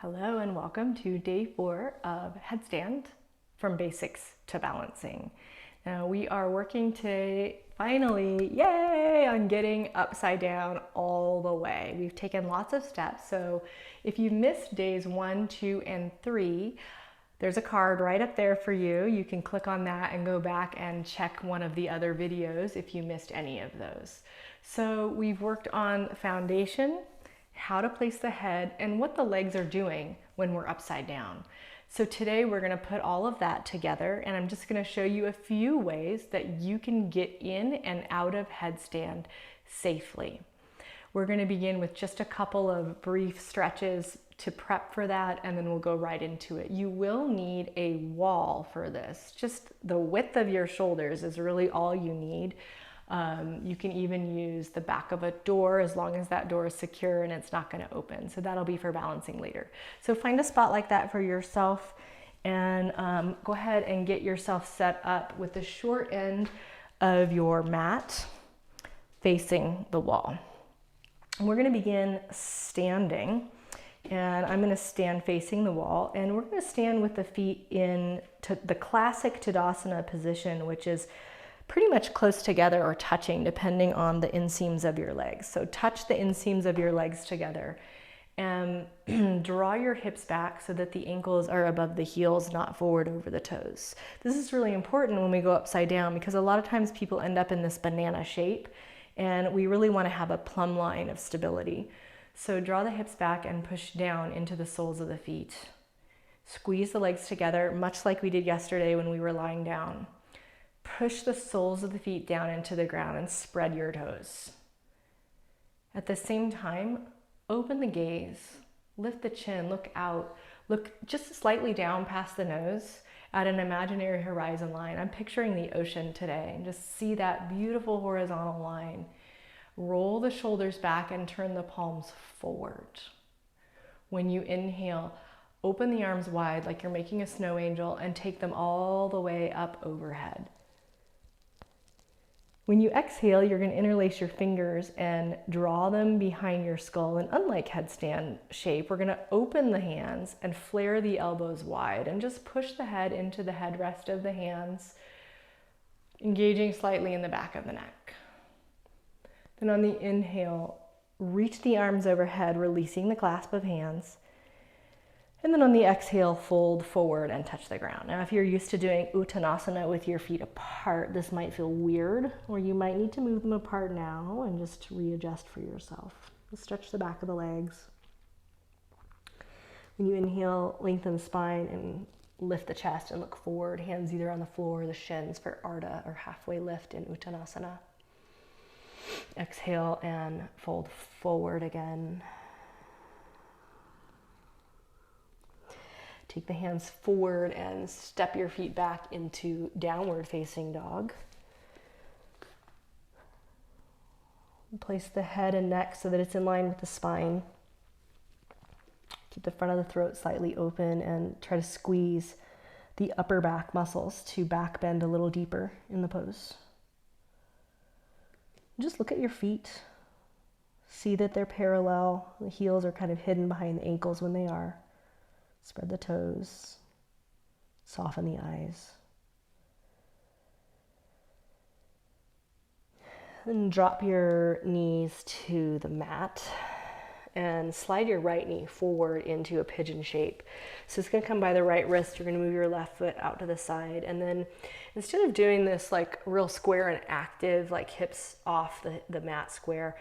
Hello and welcome to day 4 of Headstand, from basics to balancing. Now we are working today, finally, yay, on getting upside down all the way. We've taken lots of steps, so if you missed days 1, 2, and 3, there's a card right up there for you. You can click on that and go back and check one of the other videos if you missed any of those. So we've worked on foundation, how to place the head, and what the legs are doing when we're upside down. So today we're going to put all of that together, and I'm just going to show you a few ways that you can get in and out of headstand safely. We're going to begin with just a couple of brief stretches to prep for that, and then we'll go right into it. You will need a wall for this. Just the width of your shoulders is really all you need. You can even use the back of a door as long as that door is secure and it's not going to open. So that'll be for balancing later. So find a spot like that for yourself and go ahead and get yourself set up with the short end of your mat facing the wall. And we're going to begin standing, and I'm going to stand facing the wall, and we're going to stand with the feet in the classic Tadasana position, which is pretty much close together or touching depending on the inseams of your legs. So touch the inseams of your legs together and draw your hips back so that the ankles are above the heels, not forward over the toes. This is really important when we go upside down because a lot of times people end up in this banana shape, and we really want to have a plumb line of stability. So draw the hips back and push down into the soles of the feet. Squeeze the legs together, much like we did yesterday when we were lying down. Push the soles of the feet down into the ground and spread your toes. At the same time, open the gaze, lift the chin, look out, look just slightly down past the nose at an imaginary horizon line. I'm picturing the ocean today, and just see that beautiful horizontal line. Roll the shoulders back and turn the palms forward. When you inhale, open the arms wide like you're making a snow angel and take them all the way up overhead. When you exhale, you're going to interlace your fingers and draw them behind your skull. And unlike headstand shape, we're going to open the hands and flare the elbows wide and just push the head into the headrest of the hands, engaging slightly in the back of the neck. Then on the inhale, reach the arms overhead, releasing the clasp of hands. And then on the exhale, fold forward and touch the ground. Now, if you're used to doing Uttanasana with your feet apart, this might feel weird, or you might need to move them apart now and just readjust for yourself. Stretch the back of the legs. When you inhale, lengthen the spine and lift the chest and look forward, hands either on the floor or the shins for Ardha, or halfway lift in Uttanasana. Exhale and fold forward again. Take the hands forward and step your feet back into downward facing dog. Place the head and neck so that it's in line with the spine. Keep the front of the throat slightly open and try to squeeze the upper back muscles to back bend a little deeper in the pose. Just look at your feet. See that they're parallel. The heels are kind of hidden behind the ankles when they are. Spread the toes, soften the eyes. Then drop your knees to the mat and slide your right knee forward into a pigeon shape. So it's going to come by the right wrist. You're going to move your left foot out to the side. And then instead of doing this like real square and active, like hips off the mat square,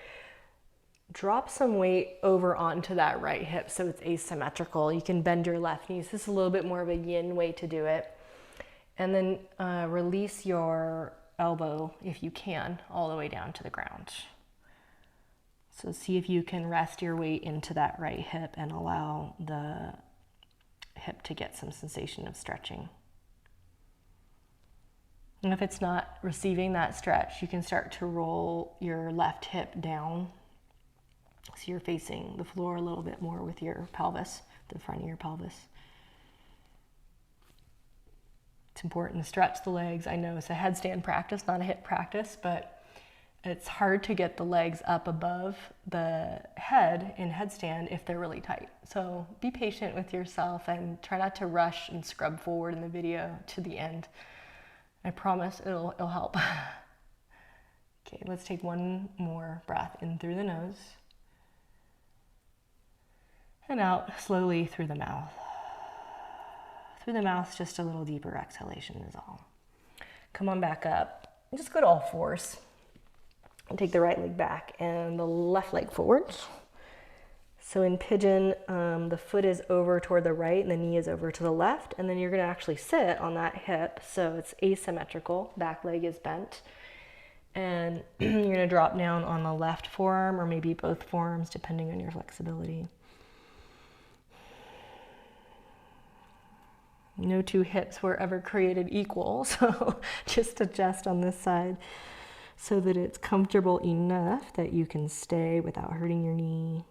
drop some weight over onto that right hip so it's asymmetrical. You can bend your left knee. This is a little bit more of a yin way to do it. And then release your elbow, if you can, all the way down to the ground. So see if you can rest your weight into that right hip and allow the hip to get some sensation of stretching. And if it's not receiving that stretch, you can start to roll your left hip down. So you're facing the floor a little bit more with your pelvis, the front of your pelvis. It's important to stretch the legs. I know it's a headstand practice, not a hip practice, but it's hard to get the legs up above the head in headstand if they're really tight. So be patient with yourself and try not to rush and scrub forward in the video to the end. I promise it'll help. Okay, let's take one more breath in through the nose and out slowly through the mouth. Through the mouth, just a little deeper exhalation is all. Come on back up and just go to all fours. And take the right leg back and the left leg forward. So in pigeon, the foot is over toward the right and the knee is over to the left, and then you're going to actually sit on that hip, so it's asymmetrical. Back leg is bent, and you're going to drop down on the left forearm or maybe both forearms depending on your flexibility. No two hips were ever created equal, so just adjust on this side so that it's comfortable enough that you can stay without hurting your knee.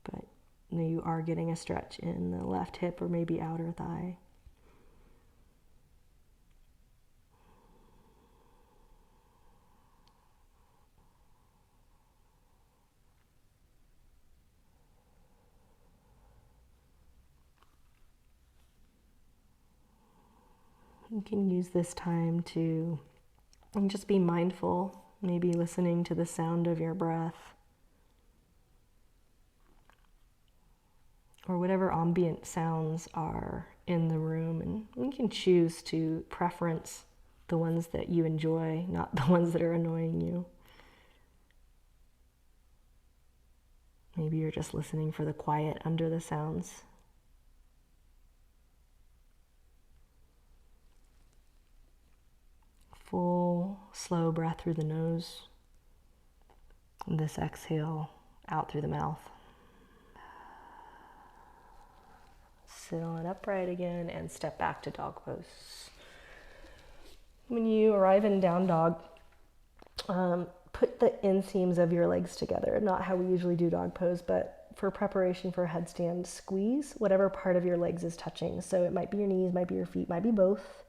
But you are getting a stretch in the left hip or maybe outer thigh. You can use this time to just be mindful, maybe listening to the sound of your breath or whatever ambient sounds are in the room, and you can choose to preference the ones that you enjoy, not the ones that are annoying you. Maybe you're just listening for the quiet under the sounds. Full, slow breath through the nose. And this exhale out through the mouth. Sit on upright again and step back to dog pose. When you arrive in down dog, put the inseams of your legs together. Not how we usually do dog pose, but for preparation for headstand, squeeze whatever part of your legs is touching. So it might be your knees, might be your feet, might be both.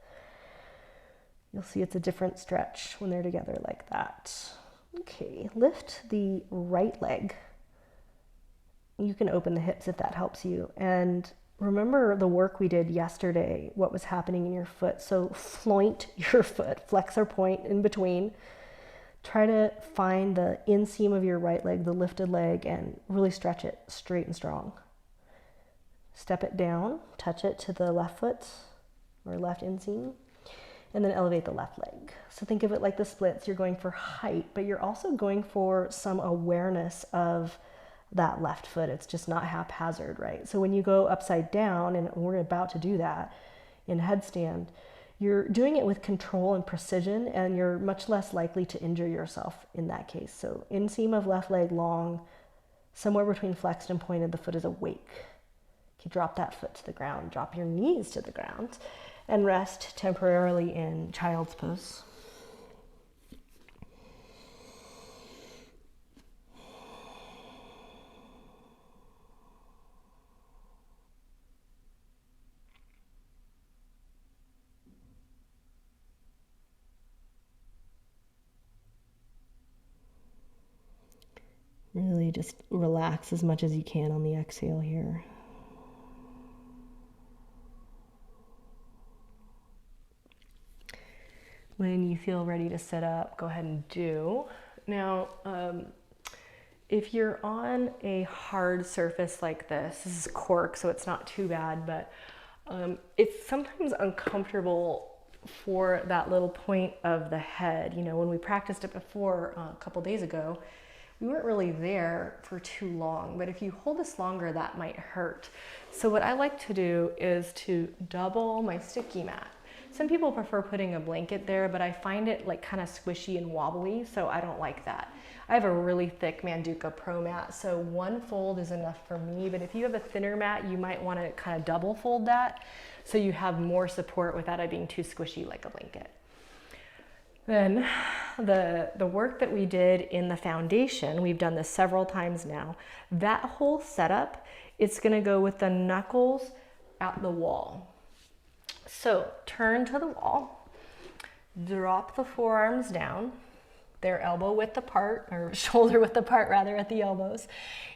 You'll see it's a different stretch when they're together like that. Okay, lift the right leg. You can open the hips if that helps you. And remember the work we did yesterday, what was happening in your foot. So floint your foot, flexor point in between. Try to find the inseam of your right leg, the lifted leg, and really stretch it straight and strong. Step it down, touch it to the left foot or left inseam. And then elevate the left leg. So think of it like the splits. You're going for height, but you're also going for some awareness of that left foot. It's just not haphazard, right? So when you go upside down, and we're about to do that in headstand, you're doing it with control and precision, and you're much less likely to injure yourself in that case. So inseam of left leg long, somewhere between flexed and pointed, the foot is awake. You drop that foot to the ground, drop your knees to the ground, and rest temporarily in child's pose. Really just relax as much as you can on the exhale here. When you feel ready to sit up, go ahead and do. Now, if you're on a hard surface like this is cork, so it's not too bad, but it's sometimes uncomfortable for that little point of the head. You know, when we practiced it before a couple days ago, we weren't really there for too long, but if you hold this longer, that might hurt. So what I like to do is to double my sticky mat. Some people prefer putting a blanket there, but I find it like kind of squishy and wobbly, so I don't like that. I have a really thick Manduka Pro mat, so one fold is enough for me, but if you have a thinner mat, you might want to kind of double fold that so you have more support without it being too squishy like a blanket. Then the work that we did in the foundation, we've done this several times now, that whole setup, it's going to go with the knuckles at the wall. So turn to the wall, drop the forearms down, They're elbow width apart, or shoulder width apart rather, at the elbows.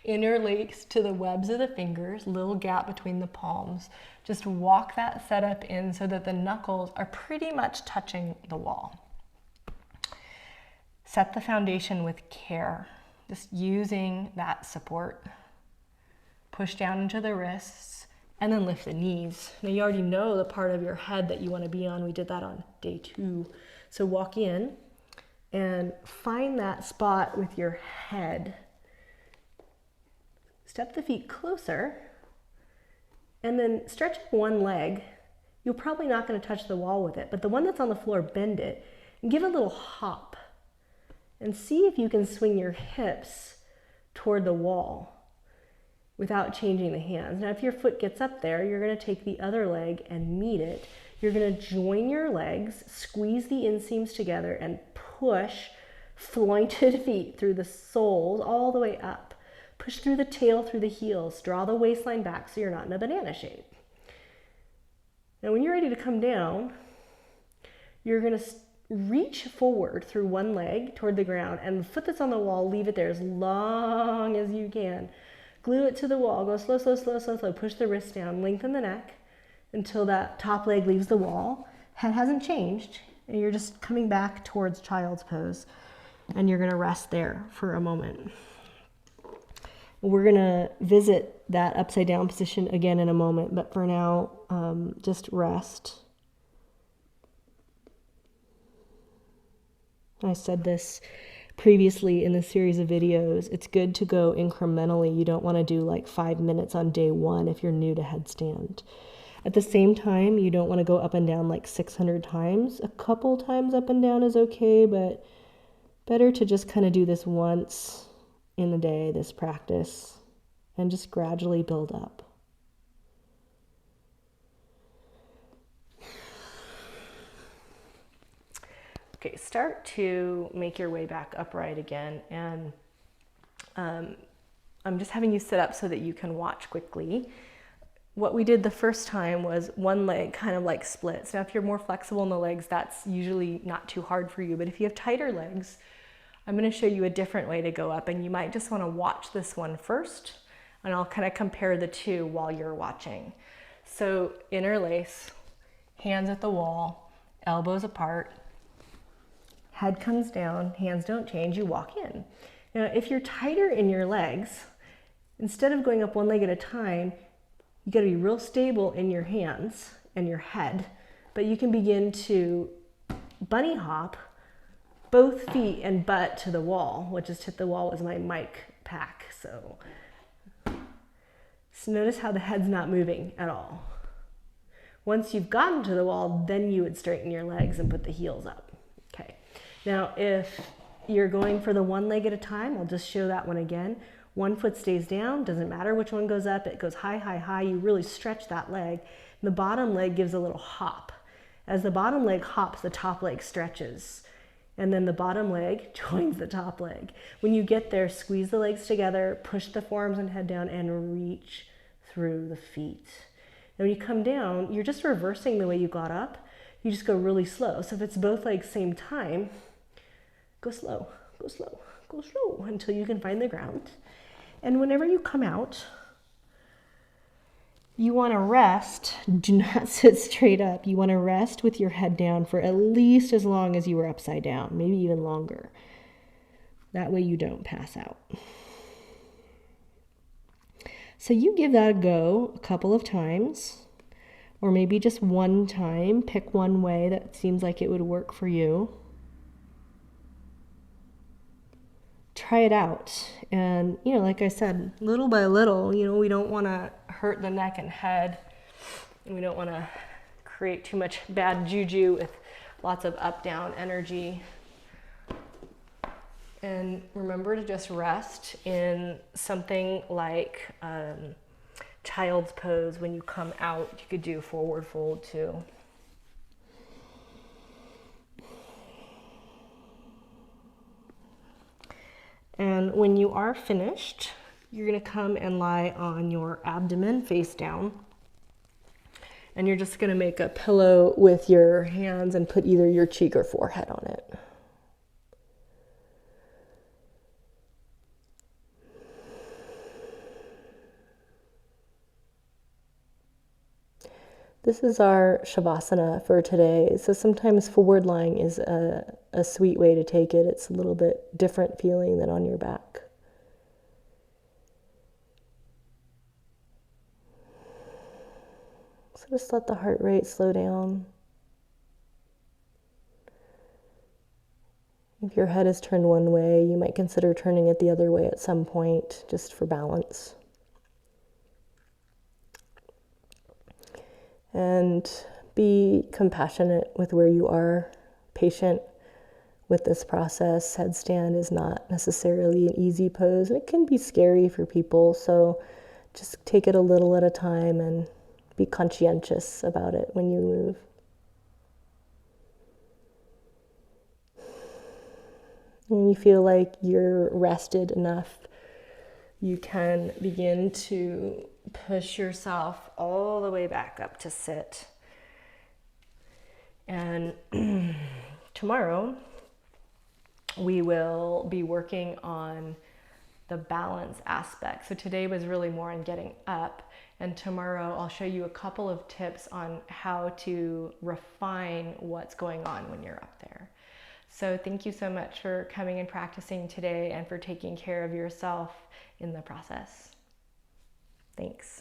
Interlace to the webs of the fingers, little gap between the palms. Just walk that setup in so that the knuckles are pretty much touching the wall. Set the foundation with care, just using that support. Push down into the wrists, and then lift the knees. Now you already know the part of your head that you want to be on. We did that on day 2. So walk in and find that spot with your head. Step the feet closer, and then stretch one leg. You're probably not going to touch the wall with it, but the one that's on the floor, bend it and give a little hop. And see if you can swing your hips toward the wall without changing the hands. Now, if your foot gets up there, you're going to take the other leg and meet it. You're going to join your legs, squeeze the inseams together, and push flointed feet through the soles all the way up. Push through the tail, through the heels. Draw the waistline back so you're not in a banana shape. Now, when you're ready to come down, you're going to reach forward through one leg toward the ground, and the foot that's on the wall, leave it there as long as you can. Glue it to the wall. Go slow, slow, slow, slow, slow. Push the wrist down. Lengthen the neck until that top leg leaves the wall. Head hasn't changed, and you're just coming back towards child's pose, and you're going to rest there for a moment. We're going to visit that upside down position again in a moment, but for now, just rest. I said this previously in the series of videos. It's good to go incrementally. You don't want to do like 5 minutes on day 1 if you're new to headstand. At the same time, you don't want to go up and down like 600 times. A couple times up and down is okay, but better to just kind of do this once in a day, this practice, and just gradually build up. Okay, start to make your way back upright again, and I'm just having you sit up so that you can watch quickly. What we did the first time was one leg kind of like splits. Now, if you're more flexible in the legs, that's usually not too hard for you, but if you have tighter legs, I'm going to show you a different way to go up, and you might just want to watch this one first, and I'll kind of compare the two while you're watching. So interlace, hands at the wall, elbows apart, head comes down, hands don't change, you walk in. Now, if you're tighter in your legs, instead of going up one leg at a time, you got to be real stable in your hands and your head, but you can begin to bunny hop both feet and butt to the wall, which just hit the wall was my mic pack. So notice how the head's not moving at all. Once you've gotten to the wall, then you would straighten your legs and put the heels up. Okay. Now, if you're going for the one leg at a time, I'll just show that one again. One foot stays down, doesn't matter which one goes up, it goes high, high, high. You really stretch that leg. The bottom leg gives a little hop. As the bottom leg hops, the top leg stretches. And then the bottom leg joins the top leg. When you get there, squeeze the legs together, push the forearms and head down, and reach through the feet. Now, when you come down, you're just reversing the way you got up. You just go really slow. So if it's both legs same time, go slow, go slow, go slow until you can find the ground. And whenever you come out, you want to rest. Do not sit straight up. You want to rest with your head down for at least as long as you were upside down, maybe even longer. That way you don't pass out. So you give that a go a couple of times, or maybe just one time. Pick one way that seems like it would work for you. Try it out. And, like I said, little by little, we don't want to hurt the neck and head, and we don't want to create too much bad juju with lots of up-down energy. And remember to just rest in something like child's pose. When you come out, you could do forward fold too. And when you are finished, you're going to come and lie on your abdomen face down. And you're just going to make a pillow with your hands and put either your cheek or forehead on it. This is our Shavasana for today. So sometimes forward lying is a sweet way to take it. It's a little bit different feeling than on your back. So just let the heart rate slow down. If your head is turned one way, you might consider turning it the other way at some point, just for balance. And be compassionate with where you are, patient with this process. Headstand is not necessarily an easy pose, and it can be scary for people, so just take it a little at a time and be conscientious about it when you move. When you feel like you're rested enough, you can begin to push yourself all the way back up to sit. And tomorrow, we will be working on the balance aspect. So today was really more on getting up, and tomorrow I'll show you a couple of tips on how to refine what's going on when you're up there. So thank you so much for coming and practicing today and for taking care of yourself in the process. Thanks.